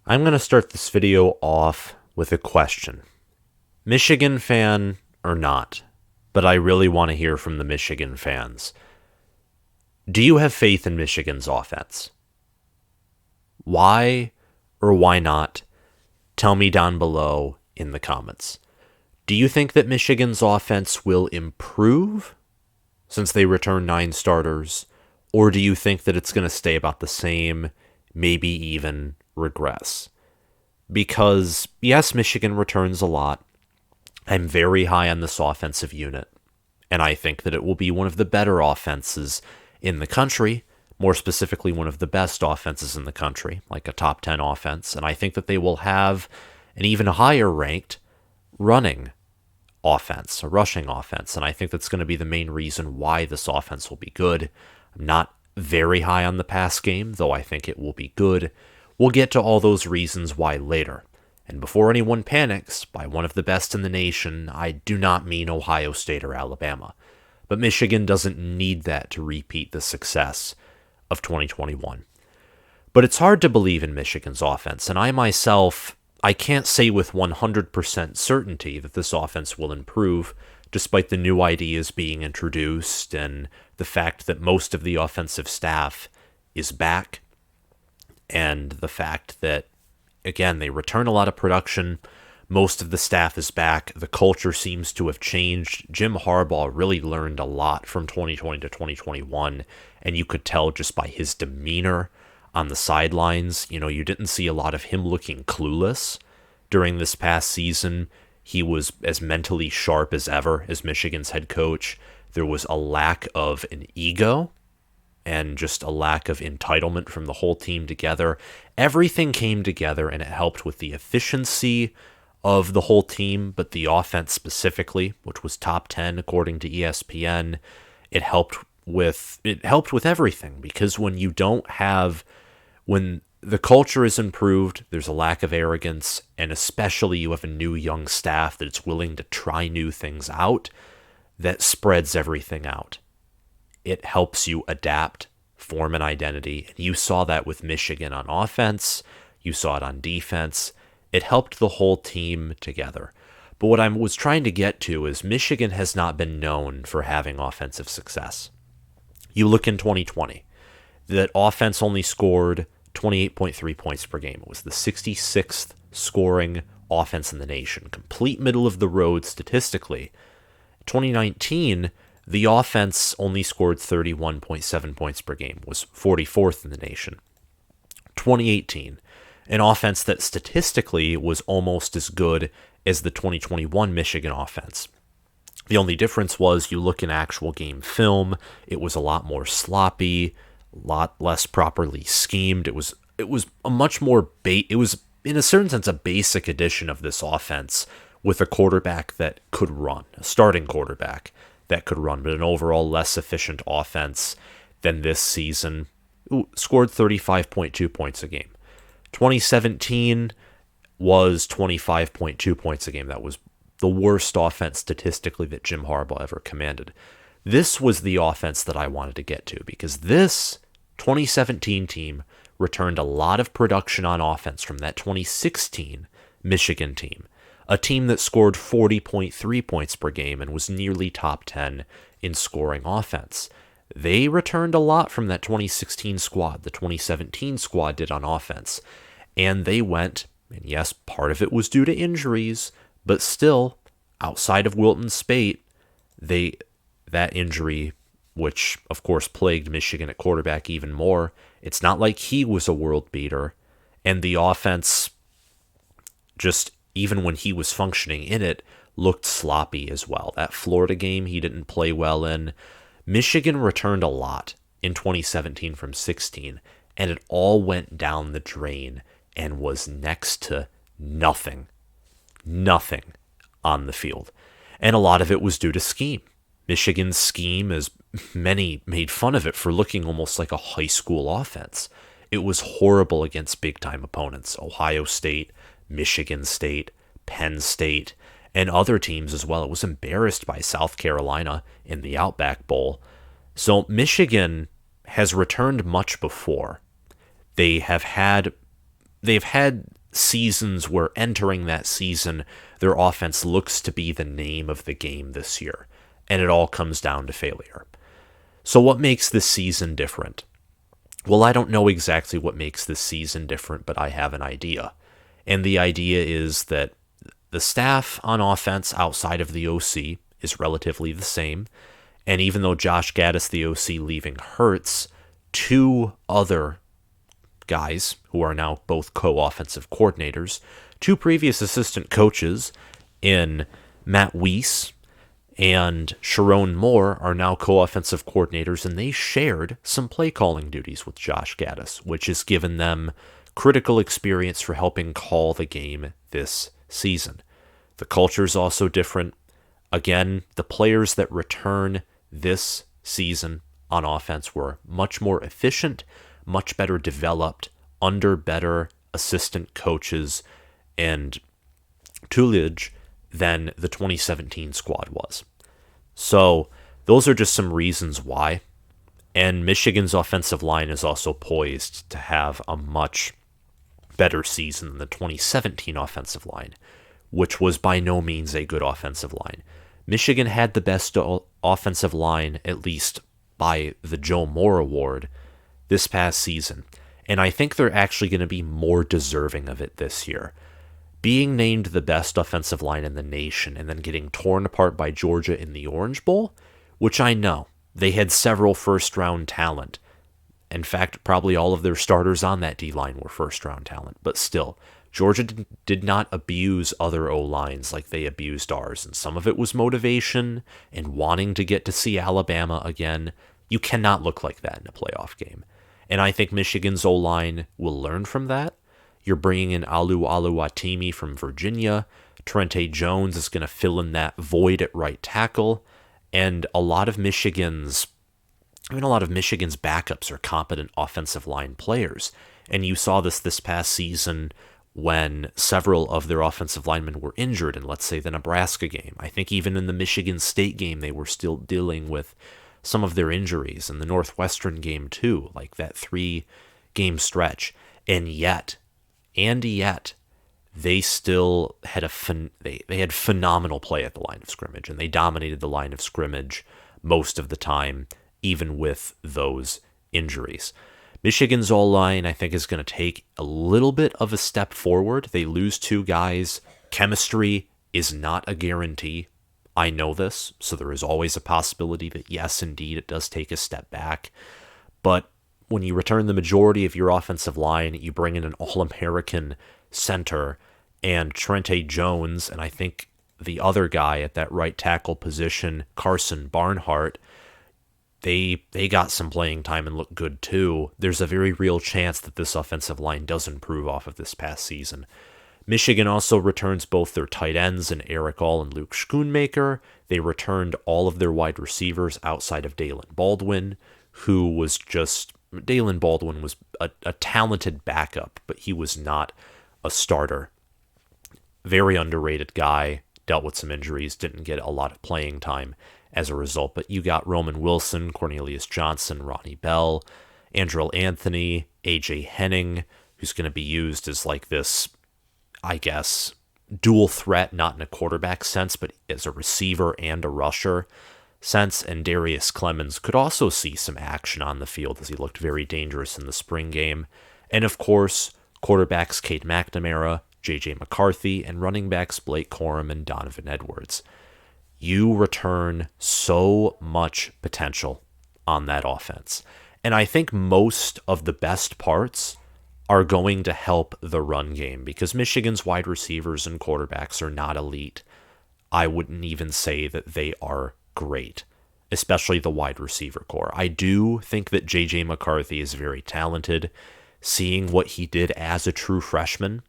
I'm going to start this video off with a question. Michigan fan or not, but I really want to hear from the Michigan fans. Do you have faith in Michigan's offense? Why or why not? Tell me down below in the comments. Do you think that Michigan's offense will improve since they return 9 starters? Or do you think that it's going to stay about the same, maybe even regress? Because, yes, Michigan returns a lot. I'm very high on this offensive unit, and I think that it will be one of the better offenses in the country, more specifically one of the best offenses in the country, like a top 10 offense, and I think that they will have an even higher ranked running offense, a rushing offense, and I think that's going to be the main reason why this offense will be good. I'm not very high on the pass game, though I think it will be good. We'll get to all those reasons why later. And before anyone panics, by one of the best in the nation, I do not mean Ohio State or Alabama. But Michigan doesn't need that to repeat the success of 2021. But it's hard to believe in Michigan's offense, and I can't say with 100% certainty that this offense will improve, despite the new ideas being introduced and the fact that most of the offensive staff is back, and the fact that, again, they return a lot of production. Most of the staff is back. The culture seems to have changed. Jim Harbaugh really learned a lot from 2020 to 2021, and you could tell just by his demeanor on the sidelines. You didn't see a lot of him looking clueless during this past season. He was as mentally sharp as ever as Michigan's head coach. There was a lack of an ego and just a lack of entitlement from the whole team together. Everything came together, and it helped with the efficiency of the whole team, but the offense specifically, which was top 10 according to ESPN, it helped with everything, because when the culture is improved, there's a lack of arrogance, and especially you have a new young staff that's willing to try new things out, that spreads everything out. It helps you adapt, form an identity, and you saw that with Michigan on offense, you saw it on defense. It helped the whole team together. But what I was trying to get to is Michigan has not been known for having offensive success. You look in 2020, that offense only scored 28.3 points per game. It was the 66th scoring offense in the nation, complete middle of the road statistically. 2019, the offense only scored 31.7 points per game, was 44th in the nation. 2018, an offense that statistically was almost as good as the 2021 Michigan offense. The only difference was you look in actual game film, it was a lot more sloppy, a lot less properly schemed. It was a much more it was in a certain sense a basic edition of this offense with a quarterback that could run, a starting quarterback that could run, but an overall less efficient offense than this season. Scored 35.2 points a game. 2017 was 25.2 points a game. That was the worst offense statistically that Jim Harbaugh ever commanded. This was the offense that I wanted to get to, because this 2017 team returned a lot of production on offense from that 2016 Michigan team, a team that scored 40.3 points per game and was nearly top 10 in scoring offense. They returned a lot from that 2016 squad, the 2017 squad did on offense. And they went, and yes, part of it was due to injuries, but still, outside of Wilton Spate, that injury, which of course plagued Michigan at quarterback even more, it's not like he was a world beater. And the offense, just even when he was functioning in it, looked sloppy as well. That Florida game he didn't play well in. Michigan returned a lot in 2017 from 16, and it all went down the drain and was next to nothing on the field. And a lot of it was due to scheme. Michigan's scheme, as many made fun of it for looking almost like a high school offense. It was horrible against big-time opponents, Ohio State, Michigan State, Penn State, and other teams as well. It was embarrassed by South Carolina in the Outback Bowl. So Michigan has returned much before. They have had they've had seasons where entering that season, their offense looks to be the name of the game this year, and it all comes down to failure. So what makes this season different? Well, I don't know exactly what makes this season different, but I have an idea. And the idea is that the staff on offense outside of the OC is relatively the same. And even though Josh Gaddis, the OC, leaving hurts, two other guys who are now both co-offensive coordinators, two previous assistant coaches in Matt Weiss and Sharon Moore are now co-offensive coordinators, and they shared some play calling duties with Josh Gaddis, which has given them critical experience for helping call the game this season. The culture is also different. Again, the players that return this season on offense were much more efficient, much better developed, under better assistant coaches and tutelage than the 2017 squad was. So those are just some reasons why. And Michigan's offensive line is also poised to have a much better season than the 2017 offensive line, which was by no means a good offensive line. Michigan had the best offensive line, at least by the Joe Moore Award, this past season. And I think they're actually going to be more deserving of it this year. Being named the best offensive line in the nation and then getting torn apart by Georgia in the Orange Bowl, which I know, they had several first-round talent. In fact, probably all of their starters on that D-line were first-round talent. But still, Georgia did not abuse other O-lines like they abused ours. And some of it was motivation and wanting to get to see Alabama again. You cannot look like that in a playoff game. And I think Michigan's O-line will learn from that. You're bringing in Olu Oluwatimi from Virginia. Trente Jones is going to fill in that void at right tackle. And a lot of Michigan's backups are competent offensive line players. And you saw this past season when several of their offensive linemen were injured in, let's say, the Nebraska game. I think even in the Michigan State game, they were still dealing with some of their injuries. In the Northwestern game, too, like that 3-game stretch. And yet, they still had they had phenomenal play at the line of scrimmage, and they dominated the line of scrimmage most of the time, even with those injuries. Michigan's O-line, I think, is going to take a little bit of a step forward. They lose 2 guys. Chemistry is not a guarantee. I know this, so there is always a possibility that, yes, indeed, it does take a step back. But when you return the majority of your offensive line, you bring in an All-American center and Trente Jones, and I think the other guy at that right tackle position, Carson Barnhart, they got some playing time and look good too. There's a very real chance that this offensive line does improve off of this past season. Michigan also returns both their tight ends in Erick and Luke Schoonmaker. They returned all of their wide receivers outside of Dalen Baldwin, who was just... Dalen Baldwin was a talented backup, but he was not a starter. Very underrated guy, dealt with some injuries, didn't get a lot of playing time as a result. But you got Roman Wilson, Cornelius Johnson, Ronnie Bell, Andrell Anthony, A.J. Henning, who's going to be used as like this, I guess, dual threat, not in a quarterback sense, but as a receiver and a rusher sense. And Darius Clemens could also see some action on the field as he looked very dangerous in the spring game. And of course, quarterbacks Cade McNamara, J.J. McCarthy, and running backs Blake Corum and Donovan Edwards. You return so much potential on that offense. And I think most of the best parts are going to help the run game because Michigan's wide receivers and quarterbacks are not elite. I wouldn't even say that they are great, especially the wide receiver core. I do think that J.J. McCarthy is very talented. Seeing what he did as a true freshman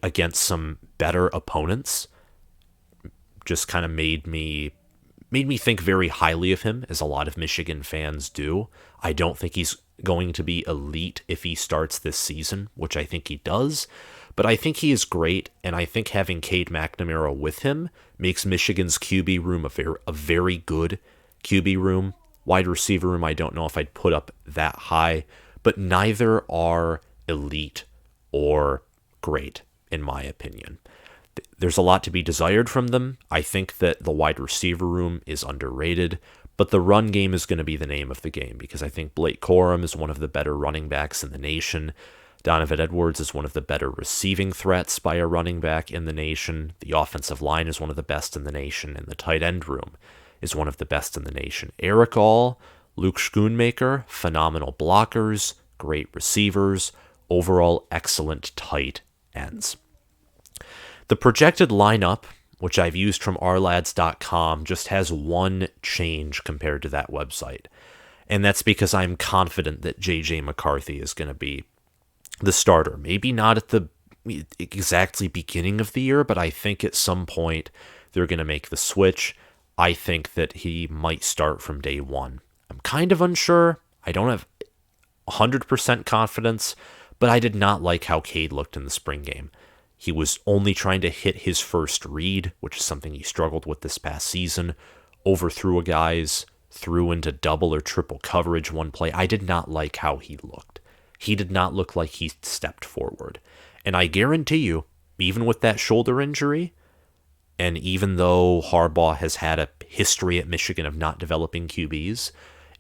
against some better opponents just kind of made me think very highly of him, as a lot of Michigan fans do. I don't think he's going to be elite if he starts this season, which I think he does, but I think he is great, and I think having Cade McNamara with him makes Michigan's QB room a very good QB room. Wide receiver room, I don't know if I'd put up that high, but neither are elite or great, in my opinion. There's a lot to be desired from them. I think that the wide receiver room is underrated, but the run game is going to be the name of the game because I think Blake Corum is one of the better running backs in the nation. Donovan Edwards is one of the better receiving threats by a running back in the nation. The offensive line is one of the best in the nation, and the tight end room is one of the best in the nation. Erick, Luke Schoonmaker, phenomenal blockers, great receivers, overall excellent tight ends. The projected lineup, which I've used from ourlads.com, just has one change compared to that website. And that's because I'm confident that J.J. McCarthy is going to be the starter. Maybe not at the exactly beginning of the year, but I think at some point they're going to make the switch. I think that he might start from day one. I'm kind of unsure. I don't have 100% confidence, but I did not like how Cade looked in the spring game. He was only trying to hit his first read, which is something he struggled with this past season. Overthrew a guys, threw into double or triple coverage one play. I did not like how he looked. He did not look like he stepped forward. And I guarantee you, even with that shoulder injury, and even though Harbaugh has had a history at Michigan of not developing QBs,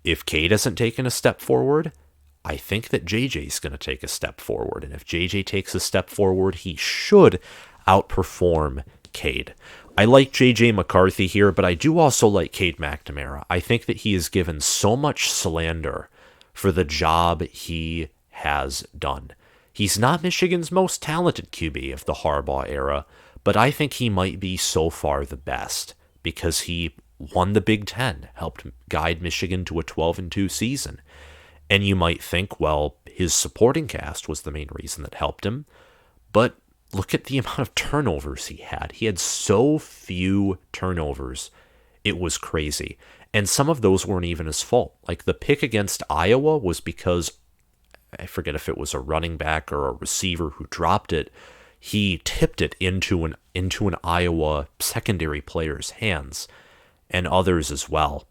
if Cade hasn't taken a step forward, I think that JJ's going to take a step forward. And if JJ takes a step forward, he should outperform Cade. I like JJ McCarthy here, but I do also like Cade McNamara. I think that he is given so much slander for the job he has done. He's not Michigan's most talented QB of the Harbaugh era, but I think he might be so far the best because he won the Big Ten, helped guide Michigan to a 12-2 season. And you might think, well, his supporting cast was the main reason that helped him. But look at the amount of turnovers he had. He had so few turnovers. It was crazy. And some of those weren't even his fault. Like the pick against Iowa was because, I forget if it was a running back or a receiver who dropped it. He tipped it into an Iowa secondary player's hands and others as well.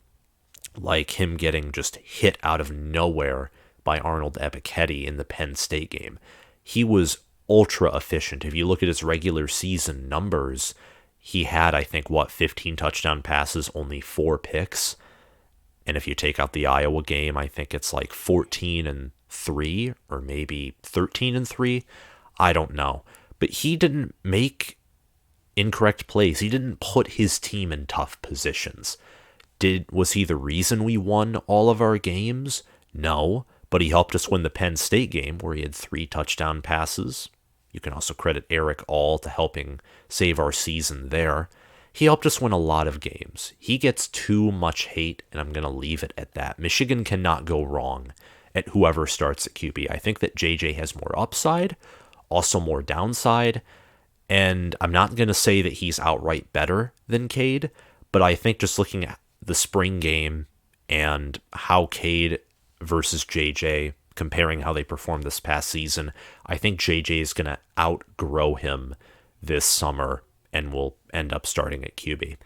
Like him getting just hit out of nowhere by Arnold Ebiketie in the Penn State game. He was ultra efficient. If you look at his regular season numbers, he had, I think, 15 touchdown passes, only 4 picks. And if you take out the Iowa game, I think it's like 14-3 or maybe 13-3. I don't know. But he didn't make incorrect plays. He didn't put his team in tough positions. Was he the reason we won all of our games? No, but he helped us win the Penn State game where he had 3 touchdown passes. You can also credit Erick to helping save our season there. He helped us win a lot of games. He gets too much hate, and I'm going to leave it at that. Michigan cannot go wrong at whoever starts at QB. I think that JJ has more upside, also more downside, and I'm not going to say that he's outright better than Cade, but I think just looking at the spring game and how Cade versus JJ, comparing how they performed this past season, I think JJ is going to outgrow him this summer and will end up starting at QB.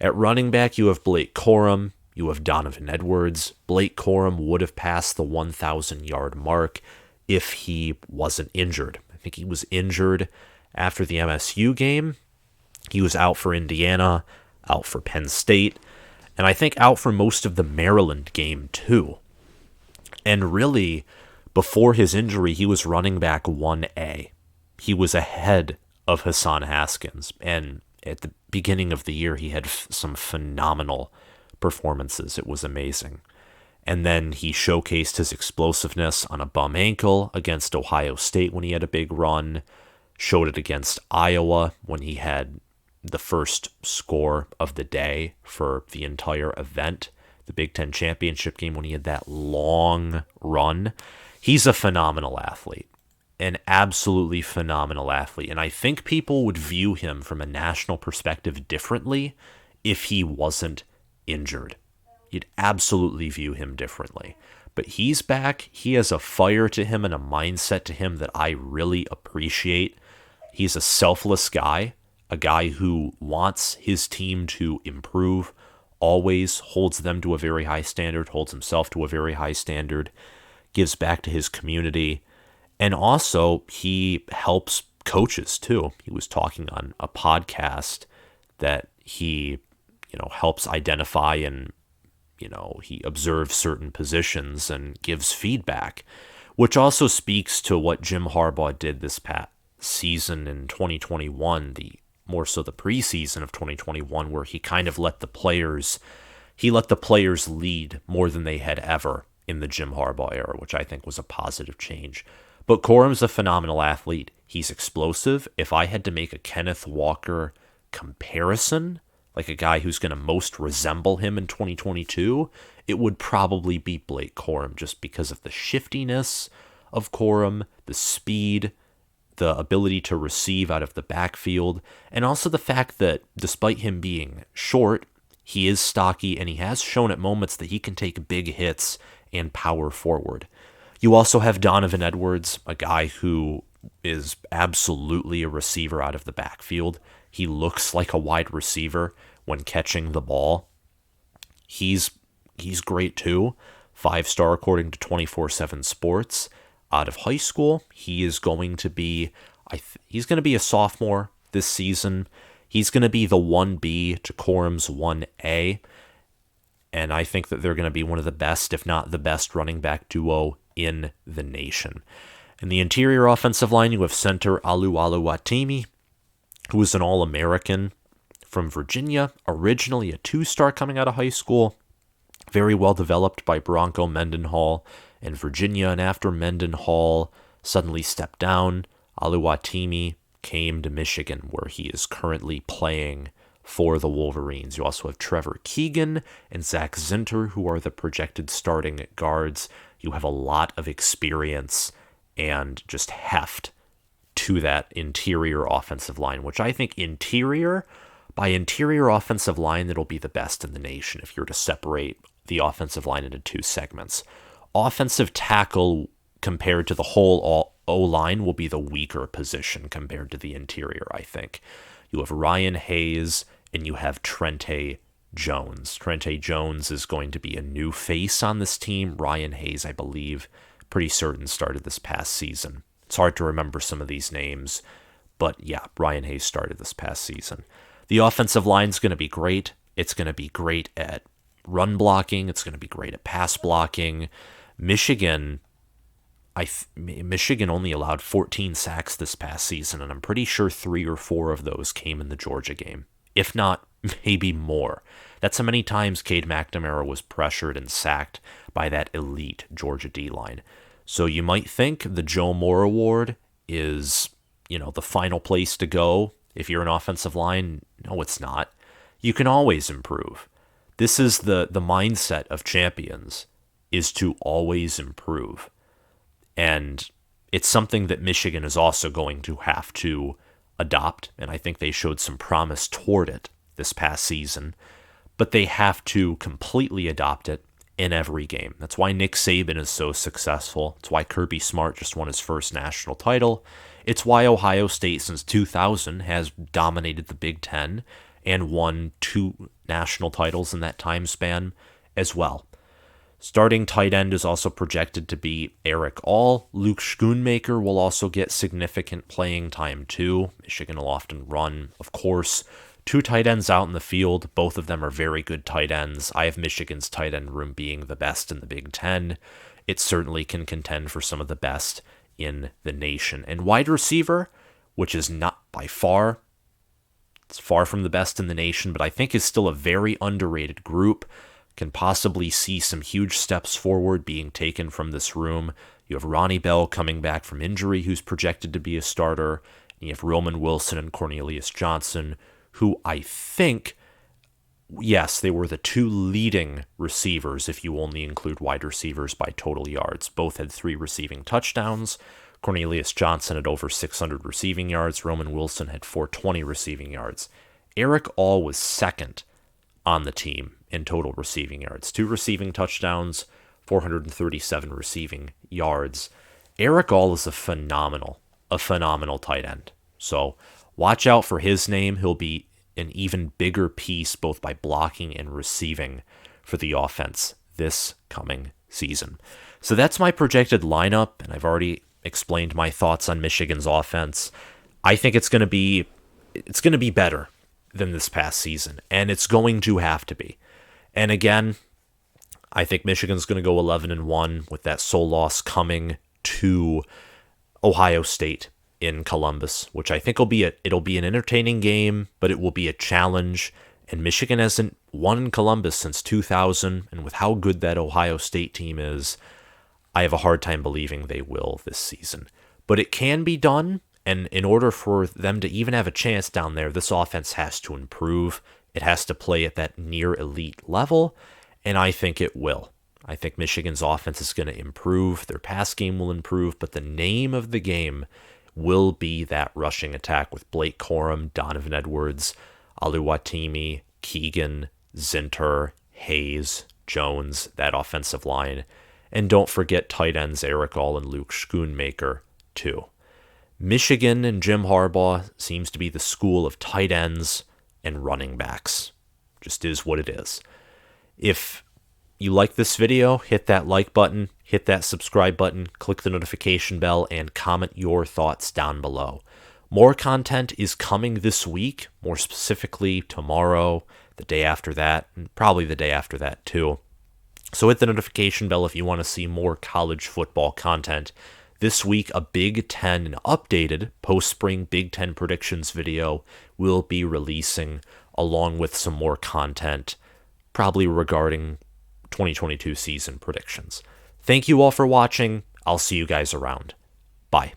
At running back, you have Blake Corum, you have Donovan Edwards. Blake Corum would have passed the 1,000-yard mark if he wasn't injured. I think he was injured after the MSU game. He was out for Indiana, out for Penn State, and I think out for most of the Maryland game too. And really, before his injury, he was running back 1A. He was ahead of Hassan Haskins, and at the beginning of the year, he had some phenomenal performances. It was amazing. And then he showcased his explosiveness on a bum ankle against Ohio State when he had a big run, showed it against Iowa when he had the first score of the day for the entire event, the Big Ten championship game when he had that long run. He's a phenomenal athlete, an absolutely phenomenal athlete. And I think people would view him from a national perspective differently if he wasn't injured. You'd absolutely view him differently. But he's back. He has a fire to him and a mindset to him that I really appreciate. He's a selfless guy, a guy who wants his team to improve, always holds them to a very high standard, holds himself to a very high standard, gives back to his community, And also, he helps coaches too. He was talking on a podcast that he, helps identify and, he observes certain positions and gives feedback, which also speaks to what Jim Harbaugh did this past season in 2021, more so the preseason of 2021, where he kind of let the players lead more than they had ever in the Jim Harbaugh era, which I think was a positive change. But Corum's a phenomenal athlete. He's explosive. If I had to make a Kenneth Walker comparison, like a guy who's going to most resemble him in 2022, it would probably be Blake Corum, just because of the shiftiness of Corum, the speed, the ability to receive out of the backfield, and also the fact that despite him being short, he is stocky, and he has shown at moments that he can take big hits and power forward. You also have Donovan Edwards, a guy who is absolutely a receiver out of the backfield. He looks like a wide receiver when catching the ball. He's great too. 5-star according to 24/7 Sports. Out of high school, he is going to be he's going to be a sophomore this season. He's going to be the 1B to Corum's 1A. And I think that they're going to be one of the best, if not the best, running back duo in the nation. In the interior offensive line, you have center Olu Oluwatimi, who is an All-American from Virginia, originally a 2-star coming out of high school, very well developed by Bronco Mendenhall in Virginia, and after Mendenhall suddenly stepped down, Oluwatimi came to Michigan, where he is currently playing for the Wolverines. You also have Trevor Keegan and Zach Zinter, who are the projected starting guards. You have a lot of experience and just heft to that interior offensive line, which I think by interior offensive line, it'll be the best in the nation if you're to separate the offensive line into two segments. Offensive tackle compared to the whole O-line will be the weaker position compared to the interior, I think. You have Ryan Hayes and you have Trente Jones. Trente Jones is going to be a new face on this team. Ryan Hayes, I believe, pretty certain started this past season. It's hard to remember some of these names, but yeah, Ryan Hayes started this past season. The offensive line's going to be great. It's going to be great at run blocking. It's going to be great at pass blocking. Michigan only allowed 14 sacks this past season, and I'm pretty sure 3 or 4 of those came in the Georgia game, if not maybe more. That's how many times Cade McNamara was pressured and sacked by that elite Georgia D-line. So you might think the Joe Moore Award is, the final place to go if you're an offensive line. No, it's not. You can always improve. This is the mindset of champions, is to always improve. And it's something that Michigan is also going to have to adopt, and I think they showed some promise toward it this past season, but they have to completely adopt it in every game. That's why Nick Saban is so successful. It's why Kirby Smart just won his first national title. It's why Ohio State since 2000 has dominated the Big Ten and won 2 national titles in that time span as well. Starting tight end is also projected to be Erick. Luke Schoonmaker will also get significant playing time too. Michigan will often run, of course, 2 tight ends out in the field. Both of them are very good tight ends. I have Michigan's tight end room being the best in the Big Ten. It certainly can contend for some of the best in the nation. And wide receiver, which is not by far, it's far from the best in the nation, but I think is still a very underrated group. Can possibly see some huge steps forward being taken from this room. You have Ronnie Bell coming back from injury, who's projected to be a starter. And you have Roman Wilson and Cornelius Johnson, who I think, yes, they were the 2 leading receivers if you only include wide receivers by total yards. Both had 3 receiving touchdowns. Cornelius Johnson had over 600 receiving yards. Roman Wilson had 420 receiving yards. Erick was second on the team in total receiving yards. 2 receiving touchdowns, 437 receiving yards. Erick is a phenomenal tight end. So watch out for his name. He'll be an even bigger piece both by blocking and receiving for the offense this coming season. So that's my projected lineup, and I've already explained my thoughts on Michigan's offense. I think it's going to be better than this past season, and it's going to have to be. And again, I think Michigan's going to go 11-1 with that sole loss coming to Ohio State in Columbus, which I think it'll be an entertaining game, but it will be a challenge. And Michigan hasn't won in Columbus since 2000, and with how good that Ohio State team is, I have a hard time believing they will this season. But it can be done, and in order for them to even have a chance down there, this offense has to improve. It has to play at that near elite level, and I think it will. I think Michigan's offense is going to improve. Their pass game will improve, but the name of the game will be that rushing attack with Blake Corum, Donovan Edwards, Oluwatimi, Keegan, Zinter, Hayes, Jones, that offensive line. And don't forget tight ends Erick and Luke Schoonmaker, too. Michigan and Jim Harbaugh seems to be the school of tight ends and running backs. Just is what it is. If you like this video, hit that like button, hit that subscribe button, click the notification bell, and comment your thoughts down below. More content is coming this week, more specifically tomorrow, the day after that, and probably the day after that too. So hit the notification bell if you want to see more college football content. This week, a Big Ten, an updated post-spring Big Ten predictions video will be releasing, along with some more content, probably regarding 2022 season predictions. Thank you all for watching. I'll see you guys around. Bye.